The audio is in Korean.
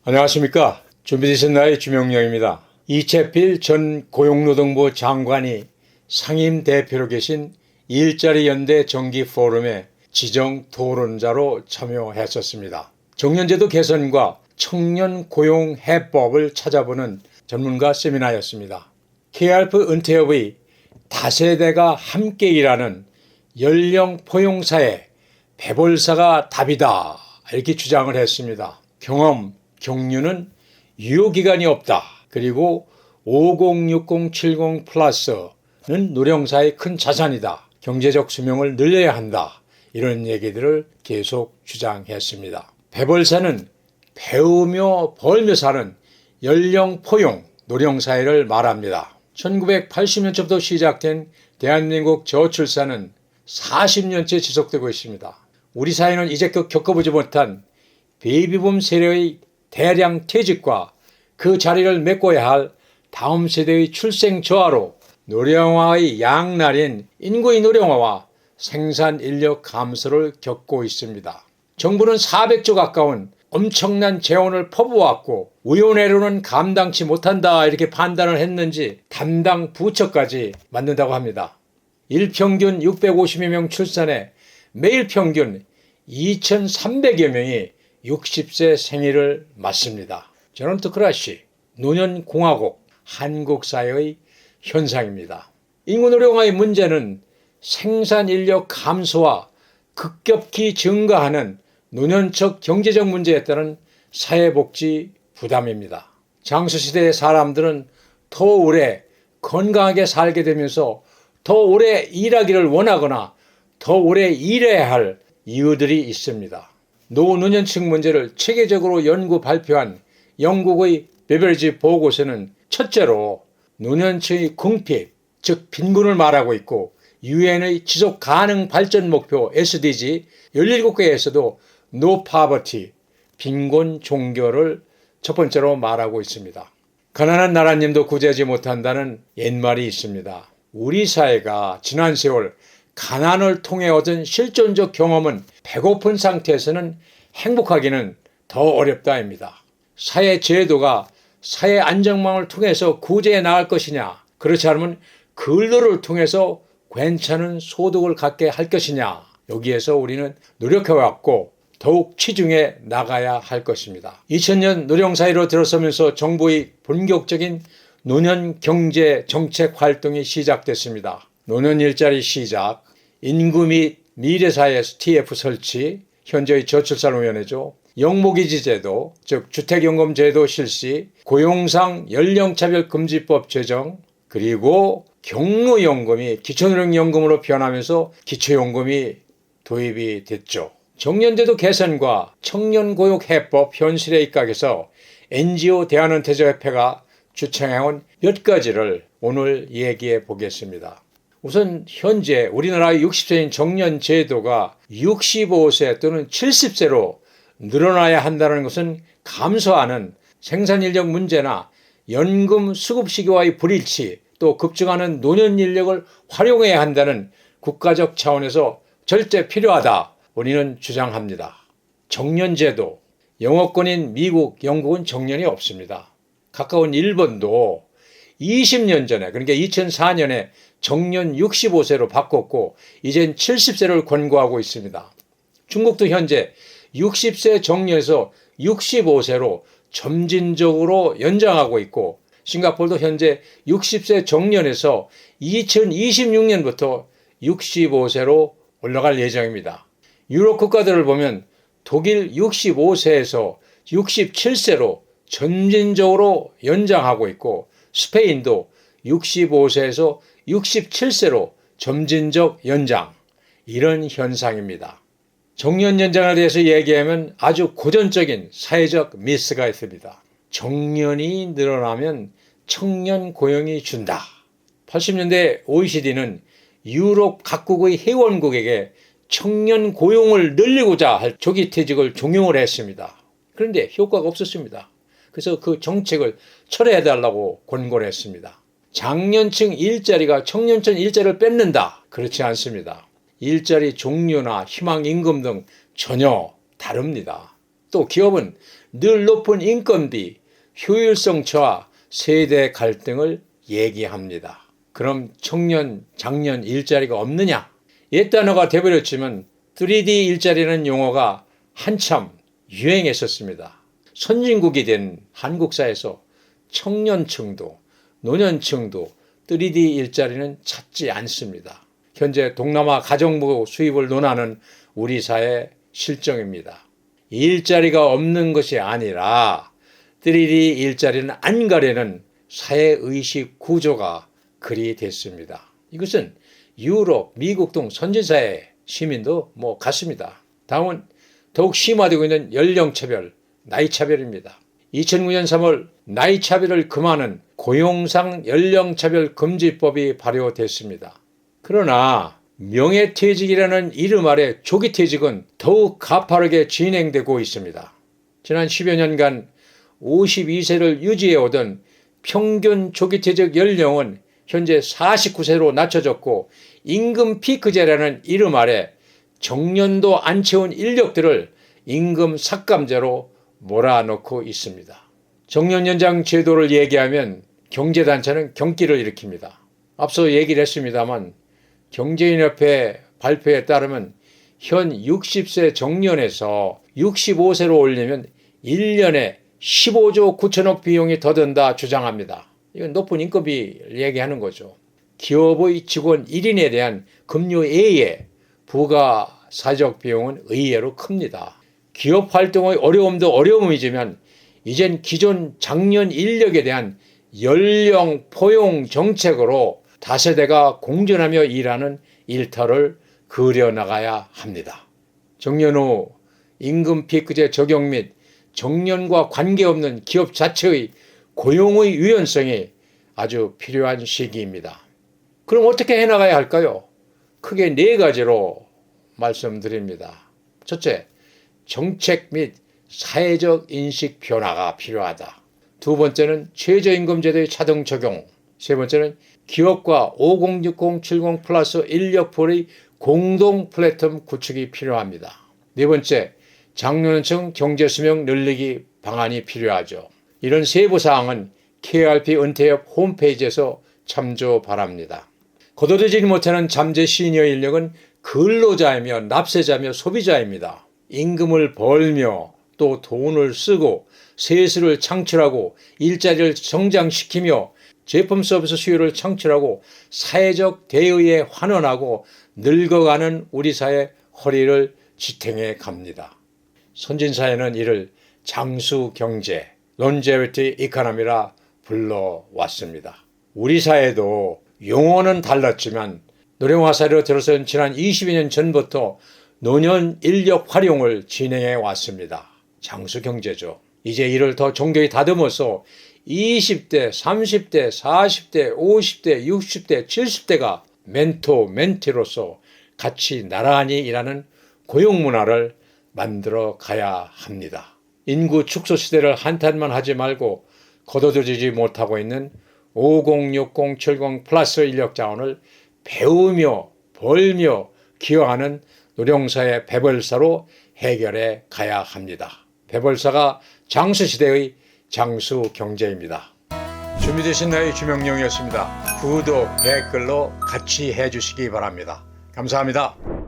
안녕하십니까. 준비되셨나요? 주명영입니다. 이채필 전 고용노동부 장관이 상임 대표로 계신 일자리 연대 정기 포럼에 지정 토론자로 참여했었습니다. 정년제도 개선과 청년 고용 해법을 찾아보는 전문가 세미나였습니다. KRF 은퇴업의 다세대가 함께 일하는 연령 포용사회 배볼사가 답이다, 이렇게 주장을 했습니다. 경험, 경륜은 유효기간이 없다. 그리고 506070 플러스는 노령사의 큰 자산이다. 경제적 수명을 늘려야 한다. 이런 얘기들을 계속 주장했습니다. 배벌사는 배우며 벌며 사는 연령 포용 노령사회를 말합니다. 1980년부터 시작된 대한민국 저출산은 40년째 지속되고 있습니다. 우리 사회는 이제껏 겪어보지 못한 베이비붐 세대의 대량 퇴직과 그 자리를 메꿔야 할 다음 세대의 출생 저하로 노령화의 양날인 인구의 노령화와 생산 인력 감소를 겪고 있습니다. 정부는 400조 가까운 엄청난 재원을 퍼부었고 위원회로는 감당치 못한다, 이렇게 판단을 했는지 담당 부처까지 만든다고 합니다. 일평균 650여 명 출산에 매일 평균 2,300여 명이 60세 생일을 맞습니다. 제넌토크라시, 노년공화국, 한국 사회의 현상입니다. 인구 노령화의 문제는 생산인력 감소와 급격히 증가하는 노년적 경제적 문제에 따른 사회복지 부담입니다. 장수시대의 사람들은 더 오래 건강하게 살게 되면서 더 오래 일하기를 원하거나 더 오래 일해야 할 이유들이 있습니다. 노노년층 문제를 체계적으로 연구 발표한 영국의 베버리지 보고서는 첫째로 노년층의 궁핍, 즉 빈곤을 말하고 있고 유엔의 지속 가능 발전 목표 SDG 17개에서도 No Poverty, 빈곤 종교를 첫 번째로 말하고 있습니다. 가난한 나라님도 구제하지 못한다는 옛말이 있습니다. 우리 사회가 지난 세월 가난을 통해 얻은 실존적 경험은 배고픈 상태에서는 행복하기는 더 어렵다입니다. 사회 제도가 사회 안정망을 통해서 구제해 나갈 것이냐, 그렇지 않으면 근로를 통해서 괜찮은 소득을 갖게 할 것이냐, 여기에서 우리는 노력해왔고 더욱 치중해 나가야 할 것입니다. 2000년 노령사회로 들어서면서 정부의 본격적인 노년 경제 정책 활동이 시작됐습니다. 노년 일자리 시작, 인구 및 미래사회 TF 설치, 현재의 저출산위원회죠. 영모기지제도, 즉 주택연금제도 실시, 고용상 연령차별금지법 제정, 그리고 경로연금이 기초노령연금으로 변하면서 기초연금이 도입이 됐죠. 정년제도 개선과 청년고용해법 현실에 입각해서 NGO 대한은퇴자협회가 주창해온 몇 가지를 오늘 얘기해 보겠습니다. 우선 현재 우리나라의 60세인 정년제도가 65세 또는 70세로 늘어나야 한다는 것은 감소하는 생산인력 문제나 연금 수급 시기와의 불일치, 또 급증하는 노년 인력을 활용해야 한다는 국가적 차원에서 절대 필요하다, 우리는 주장합니다. 정년제도, 영어권인 미국, 영국은 정년이 없습니다. 가까운 일본도 20년 전에, 그러니까 2004년에 정년 65세로 바꿨고 이젠 70세를 권고하고 있습니다. 중국도 현재 60세 정년에서 65세로 점진적으로 연장하고 있고 싱가포르도 현재 60세 정년에서 2026년부터 65세로 올라갈 예정입니다. 유럽 국가들을 보면 독일 65세에서 67세로 점진적으로 연장하고 있고 스페인도 65세에서 67세로 점진적 연장, 이런 현상입니다. 정년 연장에 대해서 얘기하면 아주 고전적인 사회적 미스가 있습니다. 정년이 늘어나면 청년 고용이 준다. 80년대 OECD는 유럽 각국의 회원국에게 청년 고용을 늘리고자 할 조기 퇴직을 종용을 했습니다. 그런데 효과가 없었습니다. 그래서 그 정책을 철회해달라고 권고를 했습니다. 장년층 일자리가 청년층 일자리를 뺏는다, 그렇지 않습니다. 일자리 종류나 희망임금 등 전혀 다릅니다. 또 기업은 늘 높은 인건비, 효율성 저하, 세대 갈등을 얘기합니다. 그럼 청년, 장년 일자리가 없느냐? 옛 단어가 돼버렸지만 3D 일자리라는 용어가 한참 유행했었습니다. 선진국이 된 한국사에서 청년층도 노년층도 3D 일자리는 찾지 않습니다. 현재 동남아 가정부 수입을 논하는 우리 사회 실정입니다. 일자리가 없는 것이 아니라 3D 일자리는 안 가려는 사회의식 구조가 그리 됐습니다. 이것은 유럽, 미국 등 선진사회 시민도 같습니다. 다음은 더욱 심화되고 있는 연령차별, 나이차별입니다. 2009년 3월 나이차별을 금하는 고용상 연령차별금지법이 발효됐습니다. 그러나 명예퇴직이라는 이름 아래 조기퇴직은 더욱 가파르게 진행되고 있습니다. 지난 10여 년간 52세를 유지해오던 평균 조기퇴직 연령은 현재 49세로 낮춰졌고 임금 피크제라는 이름 아래 정년도 안 채운 인력들을 임금 삭감제로 몰아넣고 있습니다. 정년연장 제도를 얘기하면 경제단체는 경기를 일으킵니다. 앞서 얘기를 했습니다만 경제인협회 발표에 따르면 현 60세 정년에서 65세로 올리면 1년에 15조 9천억 비용이 더 든다 주장합니다. 이건 높은 인건비를 얘기하는 거죠. 기업의 직원 1인에 대한 급료예외, 부가사적 비용은 의외로 큽니다. 기업 활동의 어려움도 어려움이지만 이젠 기존 장년 인력에 대한 연령 포용 정책으로 다세대가 공존하며 일하는 일터를 그려나가야 합니다. 정년 후 임금 피크제 적용 및 정년과 관계없는 기업 자체의 고용의 유연성이 아주 필요한 시기입니다. 그럼 어떻게 해나가야 할까요? 크게 4가지로 말씀드립니다. 첫째, 정책 및 사회적 인식 변화가 필요하다. 두 번째는 최저임금제도의 차등 적용. 세 번째는 기업과 5060, 70 플러스 인력풀의 공동 플랫폼 구축이 필요합니다. 네 번째, 장년층 경제수명 늘리기 방안이 필요하죠. 이런 세부 사항은 KRP 은퇴협 홈페이지에서 참조 바랍니다. 거둬들이지 못하는 잠재 시니어 인력은 근로자이며 납세자며 소비자입니다. 임금을 벌며 또 돈을 쓰고 세수를 창출하고 일자리를 성장시키며 제품 서비스 수요를 창출하고 사회적 대의에 환원하고 늙어가는 우리 사회 허리를 지탱해 갑니다. 선진사회는 이를 장수경제, 론제비티 이코노미라 불러왔습니다. 우리 사회도 용어는 달랐지만 노령화사회로 들어선 지난 20여 년 전부터 노년 인력 활용을 진행해 왔습니다. 장수경제죠. 이제 이를 더 정교히 다듬어서 20대, 30대, 40대, 50대, 60대, 70대가 멘토, 멘티로서 같이 나란히 일하는 고용문화를 만들어 가야 합니다. 인구 축소 시대를 한탄만 하지 말고 거둬들이지 못하고 있는 5060, 70 플러스 인력 자원을 배우며 벌며 기여하는 노령사의 배벌사로 해결해 가야 합니다. 배벌사가 장수시대의 장수경제입니다. 준비되신 나의 주명령이었습니다. 구독, 댓글로 같이 해주시기 바랍니다. 감사합니다.